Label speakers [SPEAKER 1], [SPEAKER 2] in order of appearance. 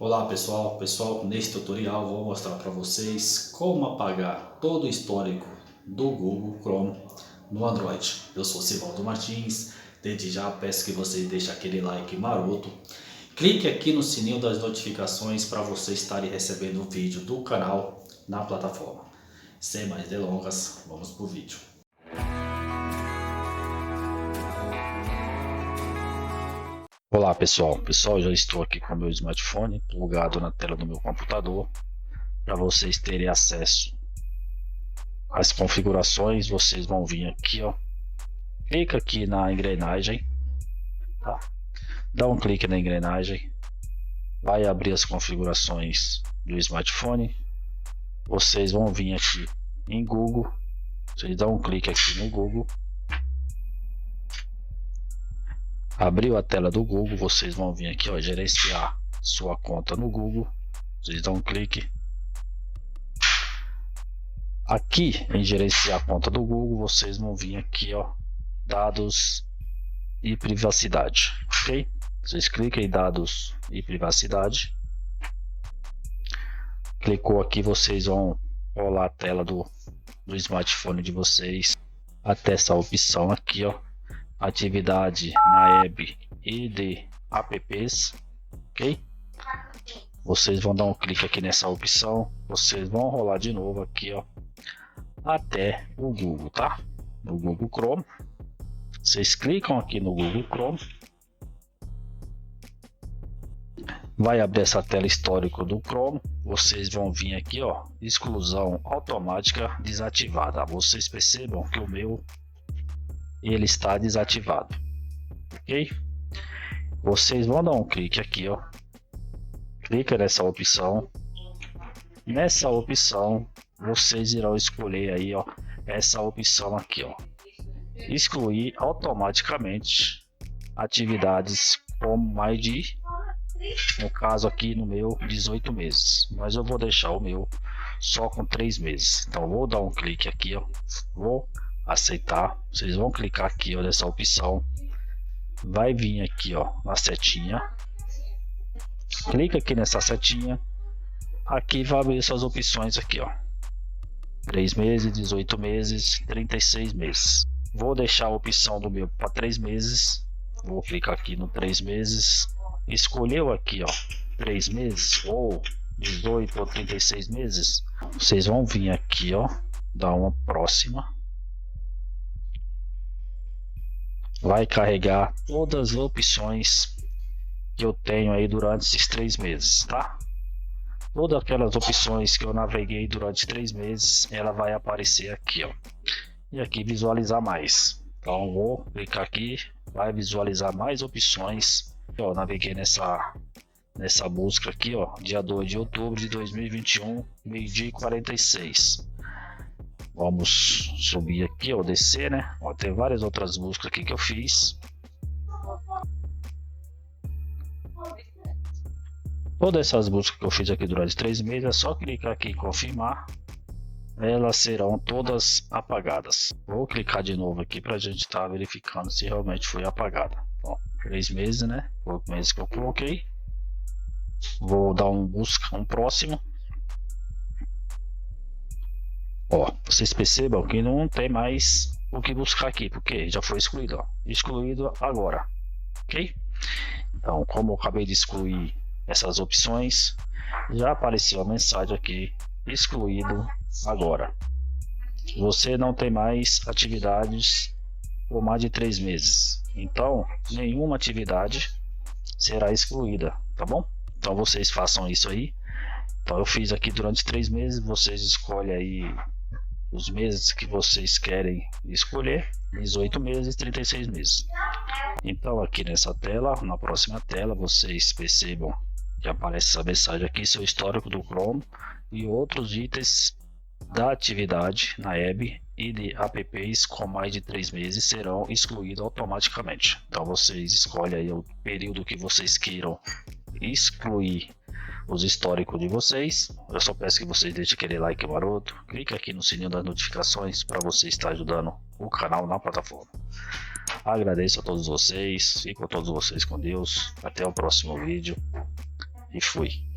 [SPEAKER 1] Olá pessoal, neste tutorial vou mostrar para vocês como apagar todo o histórico do Google Chrome no Android. Eu sou Sivaldo Martins, desde já peço que vocês deixem aquele like maroto, clique aqui no sininho das notificações para vocês estarem recebendo o vídeo do canal na plataforma. Sem mais delongas, vamos para o vídeo. Olá pessoal, já estou aqui com o meu smartphone plugado na tela do meu computador. Para vocês terem acesso às configurações, vocês vão vir aqui, ó, clica aqui na engrenagem, tá? Dá um clique na engrenagem, vai abrir as configurações do smartphone. Vocês vão vir aqui em Google, vocês dão um clique aqui no Google. Abriu a tela do Google, vocês vão vir aqui, ó, gerenciar sua conta no Google. Vocês dão um clique. Aqui em gerenciar a conta do Google, vocês vão vir aqui, ó, dados e privacidade, ok? Vocês clicam em dados e privacidade. Clicou aqui, vocês vão rolar a tela do smartphone de vocês até essa opção aqui, ó, atividade na web e de apps, ok? Vocês vão dar um clique aqui nessa opção, vocês vão rolar de novo aqui, ó, até o Google, tá? No Google Chrome. Vocês clicam aqui no Google Chrome, vai abrir essa tela histórico do Chrome. Vocês vão vir aqui, ó, exclusão automática desativada. Vocês percebam que o meu ele está desativado, ok? Vocês vão dar um clique aqui, ó, clica nessa opção. Nessa opção vocês irão escolher aí, ó, essa opção aqui, ó, excluir automaticamente atividades com mais de, no caso aqui no meu, 18 meses, mas eu vou deixar o meu só com 3 meses. Então vou dar um clique aqui, ó, vou aceitar. Vocês vão clicar aqui, ó, nessa opção, vai vir aqui, ó, na setinha, clica aqui nessa setinha, aqui vai abrir essas opções aqui, ó, 3 meses, 18 meses, 36 meses. Vou deixar a opção do meu para 3 meses, vou clicar aqui no 3 meses, escolheu aqui, ó, 3 meses ou 18 ou 36 meses, vocês vão vir aqui, ó, dar uma próxima. Vai carregar todas as opções que eu tenho aí durante esses 3 meses, tá? Todas aquelas opções que eu naveguei durante 3 meses, ela vai aparecer aqui, ó. E aqui visualizar mais. Então vou clicar aqui, vai visualizar mais opções. Eu naveguei nessa busca aqui, ó, dia 2 de outubro de 2021, meio-dia e 46. Vamos subir aqui, ó, descer, né? Ó, tem várias outras buscas aqui que eu fiz. Todas essas buscas que eu fiz aqui durante 3 meses, é só clicar aqui em confirmar. Elas serão todas apagadas. Vou clicar de novo aqui para a gente estar verificando se realmente foi apagada. Bom, 3 meses, né? Foi o mês que eu coloquei. Vou dar um próximo. Ó, vocês percebam que não tem mais o que buscar aqui, porque já foi excluído, ó. Excluído agora, ok? Então, como eu acabei de excluir essas opções, já apareceu a mensagem aqui, excluído agora. Você não tem mais atividades por mais de 3 meses, então nenhuma atividade será excluída, tá bom? Então vocês façam isso aí. Então eu fiz aqui durante 3 meses, vocês escolhem aí os meses que vocês querem escolher, 18 meses, 36 meses. Então aqui nessa tela, na próxima tela, vocês percebam que aparece essa mensagem aqui, seu histórico do Chrome e outros itens da atividade na web e de apps com mais de 3 meses serão excluídos automaticamente. Então vocês escolhem aí o período que vocês queiram excluir os históricos de vocês. Eu só peço que vocês deixem aquele like maroto, clique aqui no sininho das notificações para você estar ajudando o canal na plataforma. Agradeço a todos vocês, fico a todos vocês com Deus, até o próximo vídeo e fui.